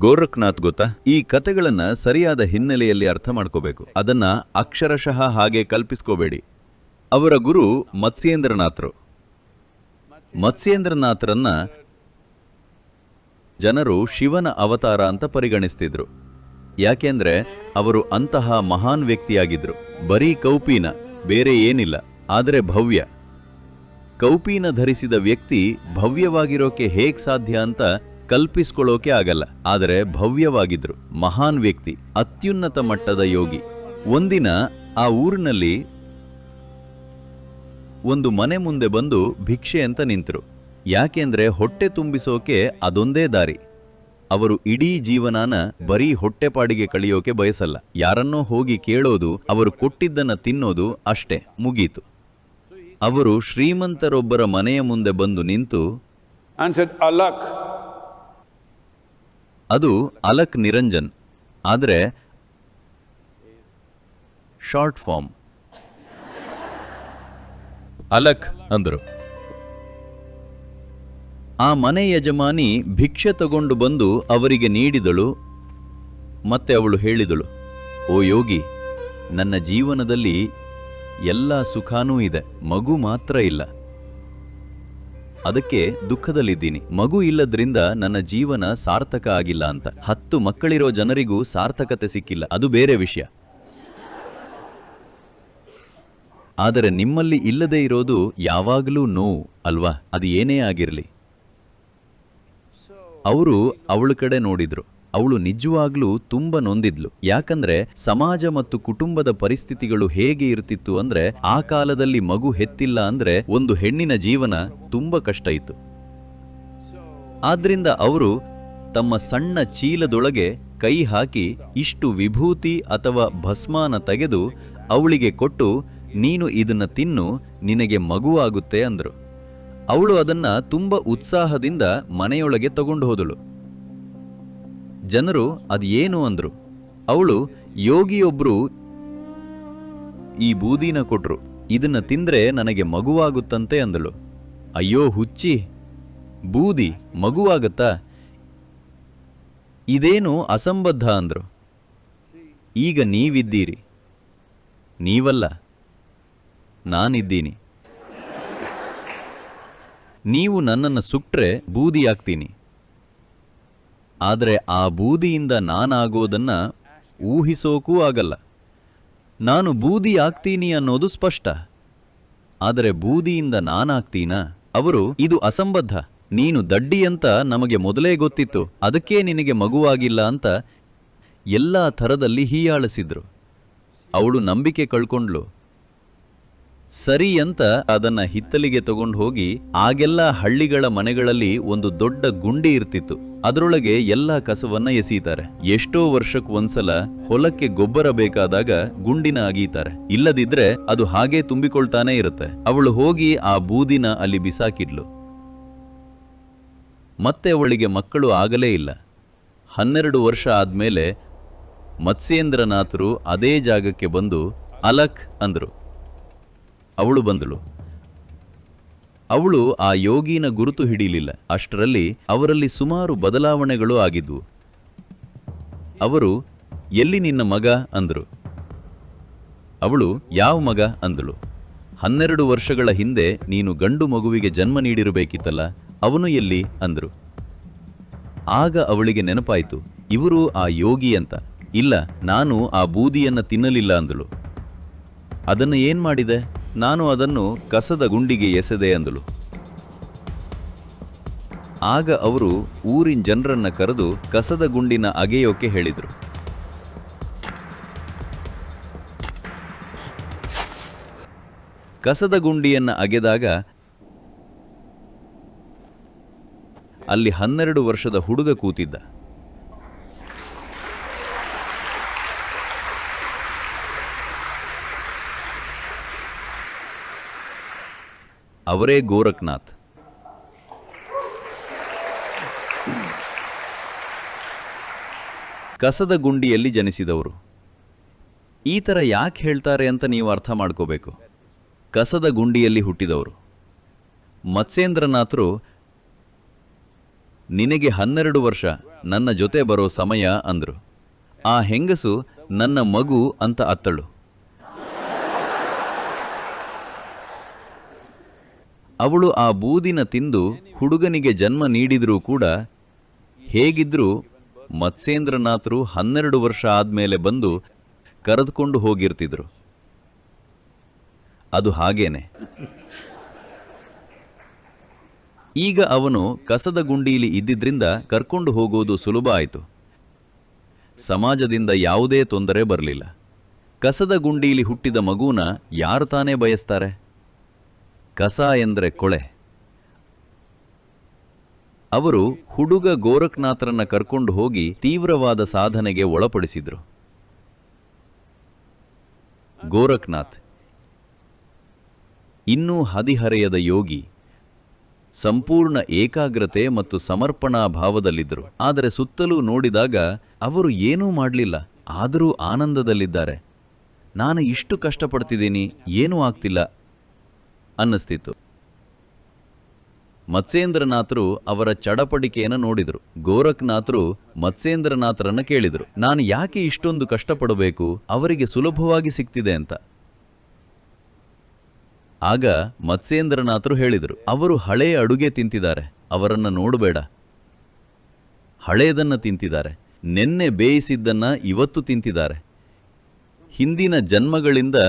ಗೋರಖ್ನಾಥ್ ಗೊತ್ತಾ? ಈ ಕತೆಗಳನ್ನ ಸರಿಯಾದ ಹಿನ್ನೆಲೆಯಲ್ಲಿ ಅರ್ಥ ಮಾಡ್ಕೋಬೇಕು. ಅದನ್ನ ಅಕ್ಷರಶಃ ಹಾಗೆ ಕಲ್ಪಿಸ್ಕೋಬೇಡಿ. ಅವರ ಗುರು ಮತ್ಸ್ಯೇಂದ್ರನಾಥರು. ಮತ್ಸ್ಯೇಂದ್ರನಾಥರನ್ನ ಜನರು ಶಿವನ ಅವತಾರ ಅಂತ ಪರಿಗಣಿಸ್ತಿದ್ರು. ಯಾಕೆಂದ್ರೆ ಅವರು ಅಂತಹ ಮಹಾನ್ ವ್ಯಕ್ತಿಯಾಗಿದ್ರು. ಬರೀ ಕೌಪೀನ, ಬೇರೆ ಏನಿಲ್ಲ, ಆದರೆ ಭವ್ಯ. ಕೌಪೀನ ಧರಿಸಿದ ವ್ಯಕ್ತಿ ಭವ್ಯವಾಗಿರೋಕೆ ಹೇಗ್ ಸಾಧ್ಯ ಅಂತ ಕಲ್ಪಿಸ್ಕೊಳ್ಳೋಕೆ ಆಗಲ್ಲ. ಆದರೆ ಭವ್ಯವಾಗಿದ್ರು, ಮಹಾನ್ ವ್ಯಕ್ತಿ, ಅತ್ಯುನ್ನತ ಮಟ್ಟದ ಯೋಗಿ. ಒಂದಿನ ಆ ಊರಿನಲ್ಲಿ ಒಂದು ಮನೆ ಮುಂದೆ ಬಂದು ಭಿಕ್ಷೆ ಅಂತ ನಿಂತರು. ಯಾಕೆಂದ್ರೆ ಹೊಟ್ಟೆ ತುಂಬಿಸೋಕೆ ಅದೊಂದೇ ದಾರಿ. ಅವರು ಇಡೀ ಜೀವನಾನ ಬರೀ ಹೊಟ್ಟೆಪಾಡಿಗೆ ಕಳೆಯೋಕೆ ಬಯಸಲ್ಲ. ಯಾರನ್ನೋ ಹೋಗಿ ಕೇಳೋದು, ಅವರು ಕೊಟ್ಟಿದ್ದನ್ನ ತಿನ್ನೋದು, ಅಷ್ಟೇ, ಮುಗೀತು. ಅವರು ಶ್ರೀಮಂತರೊಬ್ಬರ ಮನೆಯ ಮುಂದೆ ಬಂದು ನಿಂತು ಅದು ಅಲಕ್ ನಿರಂಜನ್, ಆದರೆ ಶಾರ್ಟ್ ಫಾರ್ಮ್. ಅಲಕ್ ಅಂದರು. ಆ ಮನೆ ಯಜಮಾನಿ ಭಿಕ್ಷೆ ತಗೊಂಡು ಬಂದು ಅವರಿಗೆ ನೀಡಿದಳು. ಮತ್ತೆ ಅವಳು ಹೇಳಿದಳು, ಓ ಯೋಗಿ, ನನ್ನ ಜೀವನದಲ್ಲಿ ಎಲ್ಲ ಸುಖಾನೂ ಇದೆ, ಮಗು ಮಾತ್ರ ಇಲ್ಲ. ಅದಕ್ಕೆ ದುಃಖದಲ್ಲಿದ್ದೀನಿ. ಮಗು ಇಲ್ಲದ್ರಿಂದ ನನ್ನ ಜೀವನ ಸಾರ್ಥಕ ಆಗಿಲ್ಲ ಅಂತ. 10 ಮಕ್ಕಳಿರೋ ಜನರಿಗೂ ಸಾರ್ಥಕತೆ ಸಿಕ್ಕಿಲ್ಲ, ಅದು ಬೇರೆ ವಿಷಯ. ಆದರೆ ನಿಮ್ಮಲ್ಲಿ ಇಲ್ಲದೇ ಇರೋದು ಯಾವಾಗಲೂ ನೋವು ಅಲ್ವಾ? ಅದು ಏನೇ ಆಗಿರಲಿ. ಅವರು ಅವಳ ಕಡೆ ನೋಡಿದ್ರು. ಅವಳು ನಿಜವಾಗ್ಲೂ ತುಂಬ ನೊಂದಿದ್ಲು. ಯಾಕಂದ್ರೆ ಸಮಾಜ ಮತ್ತು ಕುಟುಂಬದ ಪರಿಸ್ಥಿತಿಗಳು ಹೇಗೆ ಇರ್ತಿತ್ತು ಅಂದ್ರೆ, ಆ ಕಾಲದಲ್ಲಿ ಮಗು ಹೆತ್ತಿಲ್ಲ ಅಂದ್ರೆ ಒಂದು ಹೆಣ್ಣಿನ ಜೀವನ ತುಂಬ ಕಷ್ಟ ಇತ್ತು. ಆದ್ರಿಂದ ಅವರು ತಮ್ಮ ಸಣ್ಣ ಚೀಲದೊಳಗೆ ಕೈ ಹಾಕಿ ಇಷ್ಟು ವಿಭೂತಿ ಅಥವಾ ಭಸ್ಮಾನ ತೆಗೆದು ಅವಳಿಗೆ ಕೊಟ್ಟು, ನೀನು ಇದನ್ನ ತಿನ್ನು, ನಿನಗೆ ಮಗುವಾಗುತ್ತೆ ಅಂದ್ರು. ಅವಳು ಅದನ್ನ ತುಂಬ ಉತ್ಸಾಹದಿಂದ ಮನೆಯೊಳಗೆ ತಗೊಂಡು ಹೋದಳು. ಜನರು ಅದೇನು ಅಂದ್ರು. ಅವಳು, ಯೋಗಿಯೊಬ್ರು ಈ ಬೂದಿನ ಕೊಟ್ರು, ಇದನ್ನ ತಿಂದ್ರೆ ನನಗೆ ಮಗುವಾಗುತ್ತಂತೆ ಅಂದಳು. ಅಯ್ಯೋ ಹುಚ್ಚಿ, ಬೂದಿ ಮಗುವಾಗತ್ತಾ? ಇದೇನು ಅಸಂಬದ್ಧ ಅಂದ್ರು. ಈಗ ನೀವಿದ್ದೀರಿ, ನೀವಲ್ಲ, ನಾನಿದ್ದೀನಿ. ನೀವು ನನ್ನನ್ನು ಸುಟ್ರೆ ಬೂದಿಯಾಗ್ತೀನಿ, ಆದರೆ ಆ ಬೂದಿಯಿಂದ ನಾನಾಗೋದನ್ನ ಊಹಿಸೋಕೂ ಆಗಲ್ಲ. ನಾನು ಬೂದಿ ಆಗ್ತೀನಿ ಅನ್ನೋದು ಸ್ಪಷ್ಟ, ಆದರೆ ಬೂದಿಯಿಂದ ನಾನಾಗ್ತೀನಾ? ಅವರು, ಇದು ಅಸಂಬದ್ಧ, ನೀನು ದಡ್ಡಿ ಅಂತ ನಮಗೆ ಮೊದಲೇ ಗೊತ್ತಿತ್ತು, ಅದಕ್ಕೇ ನಿನಗೆ ಮಗುವಾಗಿಲ್ಲ ಅಂತ ಎಲ್ಲ ಥರದಲ್ಲಿ ಹೀಯಾಳಿಸಿದ್ರು. ಅವಳು ನಂಬಿಕೆ ಕಳ್ಕೊಂಡ್ಲು. ಸರಿ ಅಂತ ಅದನ್ನ ಹಿತ್ತಲಿಗೆ ತಗೊಂಡು ಹೋಗಿ, ಆಗೆಲ್ಲ ಹಳ್ಳಿಗಳ ಮನೆಗಳಲ್ಲಿ ಒಂದು ದೊಡ್ಡ ಗುಂಡಿ ಇರ್ತಿತ್ತು. ಅದರೊಳಗೆ ಎಲ್ಲ ಕಸವನ್ನ ಎಸೀತಾರೆ. ಎಷ್ಟೋ ವರ್ಷಕ್ಕೆ ಒಂದ್ಸಲ ಹೊಲಕ್ಕೆ ಗೊಬ್ಬರ ಬೇಕಾದಾಗ ಗುಂಡಿನ ಅಗೀತಾರೆ, ಇಲ್ಲದಿದ್ರೆ ಅದು ಹಾಗೆ ತುಂಬಿಕೊಳ್ತಾನೆ ಇರುತ್ತೆ. ಅವಳು ಹೋಗಿ ಆ ಬೂದಿನ ಅಲ್ಲಿ ಬಿಸಾಕಿಡ್ಲು. ಮತ್ತೆ ಅವಳಿಗೆ ಮಕ್ಕಳು ಆಗಲೇ ಇಲ್ಲ. 12 ವರ್ಷ ಆದ್ಮೇಲೆ ಮತ್ಸ್ಯೇಂದ್ರನಾಥರು ಅದೇ ಜಾಗಕ್ಕೆ ಬಂದು ಅಲಕ್ ಅಂದ್ರು. ಅವಳು ಬಂದಳು. ಅವಳು ಆ ಯೋಗಿನ ಗುರುತು ಹಿಡಿಲಿಲ್ಲ. ಅಷ್ಟರಲ್ಲಿ ಅವರಲ್ಲಿ ಸುಮಾರು ಬದಲಾವಣೆಗಳು ಆಗಿದ್ವು. ಅವರು, ಎಲ್ಲಿ ನಿನ್ನ ಮಗ ಅಂದ್ರು. ಅವಳು, ಯಾವ ಮಗ ಅಂದಳು. 12 ವರ್ಷಗಳ ಹಿಂದೆ ನೀನು ಗಂಡು ಮಗುವಿಗೆ ಜನ್ಮ ನೀಡಿರಬೇಕಿತ್ತಲ್ಲ, ಅವನು ಎಲ್ಲಿ ಅಂದ್ರು. ಆಗ ಅವಳಿಗೆ ನೆನಪಾಯಿತು, ಇವರು ಆ ಯೋಗಿ ಅಂತ. ಇಲ್ಲ, ನಾನು ಆ ಬೂದಿಯನ್ನ ತಿನ್ನಲಿಲ್ಲ ಅಂದಳು. ಅದನ್ನು ಏನ್ ಮಾಡಿದೆ? ನಾನು ಅದನ್ನು ಕಸದ ಗುಂಡಿಗೆ ಎಸೆದೆ ಅಂದಳು. ಆಗ ಅವರು ಊರಿನ ಜನರನ್ನ ಕರೆದು ಕಸದ ಗುಂಡಿನ ಅಗೆಯೋಕೆ ಹೇಳಿದರು. ಕಸದ ಗುಂಡಿಯನ್ನ ಅಗೆದಾಗ ಅಲ್ಲಿ 12 ವರ್ಷದ ಹುಡುಗ ಕೂತಿದ್ದ. ಅವರೇ ಗೋರಖ್ನಾಥ್. ಕಸದ ಗುಂಡಿಯಲ್ಲಿ ಜನಿಸಿದವರು. ಈ ಥರ ಯಾಕೆ ಹೇಳ್ತಾರೆ ಅಂತ ನೀವು ಅರ್ಥ ಮಾಡ್ಕೋಬೇಕು. ಕಸದ ಗುಂಡಿಯಲ್ಲಿ ಹುಟ್ಟಿದವರು. ಮತ್ಸ್ಯೇಂದ್ರನಾಥರು ನಿನಗೆ 12 ವರ್ಷ ನನ್ನ ಜೊತೆ ಬರೋ ಸಮಯ ಅಂದ್ರು. ಆ ಹೆಂಗಸು ನನ್ನ ಮಗು ಅಂತ ಅತ್ತಳು. ಅವಳು ಆ ಬೂದಿನ ತಿಂದು ಹುಡುಗನಿಗೆ ಜನ್ಮ ನೀಡಿದ್ರೂ ಕೂಡ ಹೇಗಿದ್ರೂ ಮತ್ಸ್ಯೇಂದ್ರನಾಥರು 12 ವರ್ಷ ಆದ್ಮೇಲೆ ಬಂದು ಕರೆದುಕೊಂಡು ಹೋಗಿರ್ತಿದ್ರು. ಅದು ಹಾಗೇನೆ. ಈಗ ಅವನು ಕಸದ ಗುಂಡೀಲಿ ಇದ್ದಿದ್ರಿಂದ ಕರ್ಕೊಂಡು ಹೋಗೋದು ಸುಲಭ ಆಯಿತು. ಸಮಾಜದಿಂದ ಯಾವುದೇ ತೊಂದರೆ ಬರಲಿಲ್ಲ. ಕಸದ ಗುಂಡೀಲಿ ಹುಟ್ಟಿದ ಮಗುನ ಯಾರು ತಾನೇ ಬಯಸ್ತಾರೆ? ಕಸ ಎಂದರೆ ಕೊಳೆ. ಅವರು ಹುಡುಗ ಗೋರಖ್ನಾಥರನ್ನ ಕರ್ಕೊಂಡು ಹೋಗಿ ತೀವ್ರವಾದ ಸಾಧನೆಗೆ ಒಳಪಡಿಸಿದ್ರು. ಗೋರಖ್ನಾಥ್ ಇನ್ನೂ ಹದಿಹರೆಯದ ಯೋಗಿ, ಸಂಪೂರ್ಣ ಏಕಾಗ್ರತೆ ಮತ್ತು ಸಮರ್ಪಣಾ ಭಾವದಲ್ಲಿದ್ದರು. ಆದರೆ ಸುತ್ತಲೂ ನೋಡಿದಾಗ ಅವರು ಏನೂ ಮಾಡಲಿಲ್ಲ, ಆದರೂ ಆನಂದದಲ್ಲಿದ್ದಾರೆ. ನಾನು ಇಷ್ಟು ಕಷ್ಟಪಡ್ತಿದ್ದೀನಿ, ಏನೂ ಆಗ್ತಿಲ್ಲ ಅನ್ನಿಸ್ತಿತ್ತು. ಮತ್ಸ್ಯೇಂದ್ರನಾಥರು ಅವರ ಚಡಪಡಿಕೆಯನ್ನು ನೋಡಿದರು. ಗೋರಖ್ನಾಥರು ಮತ್ಸ್ಯೇಂದ್ರನಾಥರನ್ನ ಕೇಳಿದರು, ನಾನು ಯಾಕೆ ಇಷ್ಟೊಂದು ಕಷ್ಟಪಡಬೇಕು, ಅವರಿಗೆ ಸುಲಭವಾಗಿ ಸಿಗ್ತಿದೆ ಅಂತ. ಆಗ ಮತ್ಸ್ಯೇಂದ್ರನಾಥರು ಹೇಳಿದರು, ಅವರು ಹಳೆಯ ಅಡುಗೆ ತಿಂತಿದ್ದಾರೆ, ಅವರನ್ನು ನೋಡಬೇಡ. ಹಳೆಯದನ್ನು ತಿಂತಿದ್ದಾರೆ, ನೆನ್ನೆ ಬೇಯಿಸಿದ್ದನ್ನ ಇವತ್ತು ತಿಂತಿದ್ದಾರೆ, ಹಿಂದಿನ ಜನ್ಮಗಳಿಂದ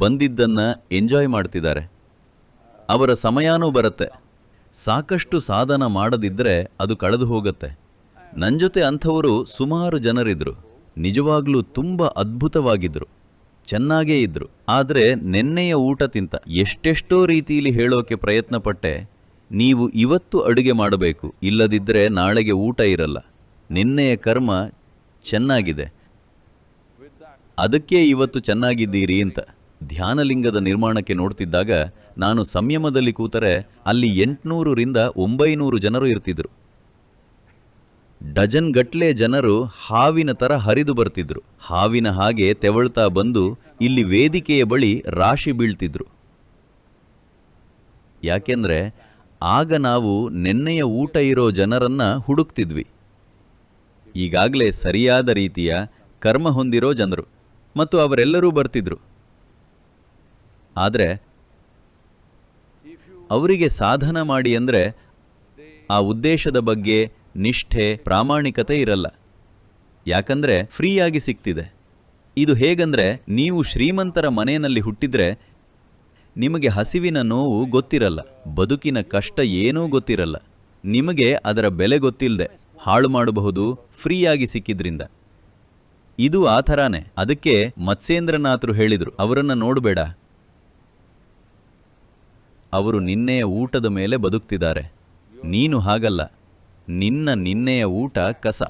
ಬಂದಿದ್ದನ್ನ ಎಂಜಾಯ್ ಮಾಡ್ತಿದ್ದಾರೆ. ಅವರ ಸಮಯನೂ ಬರುತ್ತೆ. ಸಾಕಷ್ಟು ಸಾಧನ ಮಾಡದಿದ್ದರೆ ಅದು ಕಳೆದು ಹೋಗುತ್ತೆ. ನನ್ನ ಜೊತೆ ಅಂಥವರು ಸುಮಾರು ಜನರಿದ್ರು. ನಿಜವಾಗ್ಲೂ ತುಂಬ ಅದ್ಭುತವಾಗಿದ್ದರು, ಚೆನ್ನಾಗೇ ಇದ್ರು. ಆದರೆ ನೆನ್ನೆಯ ಊಟ ತಿಂತ ಎಷ್ಟೆಷ್ಟೋ ರೀತಿಯಲ್ಲಿ ಹೇಳೋಕೆ ಪ್ರಯತ್ನ ಪಟ್ಟೆ. ನೀವು ಇವತ್ತು ಅಡುಗೆ ಮಾಡಬೇಕು, ಇಲ್ಲದಿದ್ದರೆ ನಾಳೆಗೆ ಊಟ ಇರಲ್ಲ. ನಿನ್ನೆಯ ಕರ್ಮ ಚೆನ್ನಾಗಿದೆ, ಅದಕ್ಕೆ ಇವತ್ತು ಚೆನ್ನಾಗಿದ್ದೀರಿ ಅಂತ. ಧ್ಯಾನಲಿಂಗದ ನಿರ್ಮಾಣಕ್ಕೆ ನೋಡ್ತಿದ್ದಾಗ ನಾನು ಸಂಯಮದಲ್ಲಿ ಕೂತರೆ ಅಲ್ಲಿ 800ರಿಂದ 900 ಜನರು ಇರ್ತಿದ್ರು. ಡಜನ್ ಗಟ್ಲೆ ಜನರು ಹಾವಿನ ಥರ ಹರಿದು ಬರ್ತಿದ್ರು. ಹಾವಿನ ಹಾಗೆ ತೆವಳ್ತಾ ಬಂದು ಇಲ್ಲಿ ವೇದಿಕೆಯ ಬಳಿ ರಾಶಿ ಬೀಳ್ತಿದ್ರು. ಯಾಕೆಂದ್ರೆ ಆಗ ನಾವು ನೆನ್ನೆಯ ಊಟ ಇರೋ ಜನರನ್ನ ಹುಡುಕ್ತಿದ್ವಿ. ಈಗಾಗಲೇ ಸರಿಯಾದ ರೀತಿಯ ಕರ್ಮ ಹೊಂದಿರೋ ಜನರು, ಮತ್ತು ಅವರೆಲ್ಲರೂ ಬರ್ತಿದ್ರು. ಆದರೆ ಅವರಿಗೆ ಸಾಧನ ಮಾಡಿ ಅಂದರೆ ಆ ಉದ್ದೇಶದ ಬಗ್ಗೆ ನಿಷ್ಠೆ, ಪ್ರಾಮಾಣಿಕತೆ ಇರಲ್ಲ. ಯಾಕಂದ್ರೆ ಫ್ರೀಯಾಗಿ ಸಿಗ್ತಿದೆ. ಇದು ಹೇಗಂದ್ರೆ, ನೀವು ಶ್ರೀಮಂತರ ಮನೆಯಲ್ಲಿ ಹುಟ್ಟಿದ್ರೆ ನಿಮಗೆ ಹಸಿವಿನ ನೋವು ಗೊತ್ತಿರಲ್ಲ, ಬದುಕಿನ ಕಷ್ಟ ಏನೂ ಗೊತ್ತಿರಲ್ಲ, ನಿಮಗೆ ಅದರ ಬೆಲೆ ಗೊತ್ತಿಲ್ಲದೆ ಹಾಳು ಮಾಡಬಹುದು ಫ್ರೀಯಾಗಿ ಸಿಕ್ಕಿದ್ರಿಂದ. ಇದು ಆ ಥರಾನೇ. ಅದಕ್ಕೆ ಮತ್ಸ್ಯೇಂದ್ರನಾಥರು ಹೇಳಿದರು, ಅವರನ್ನು ನೋಡಬೇಡ, ಅವರು ನಿನ್ನೆಯ ಊಟದ ಮೇಲೆ ಬದುಕ್ತಿದ್ದಾರೆ. ನೀನು ಹಾಗಲ್ಲ, ನಿನ್ನೆಯ ಊಟ ಕಸ.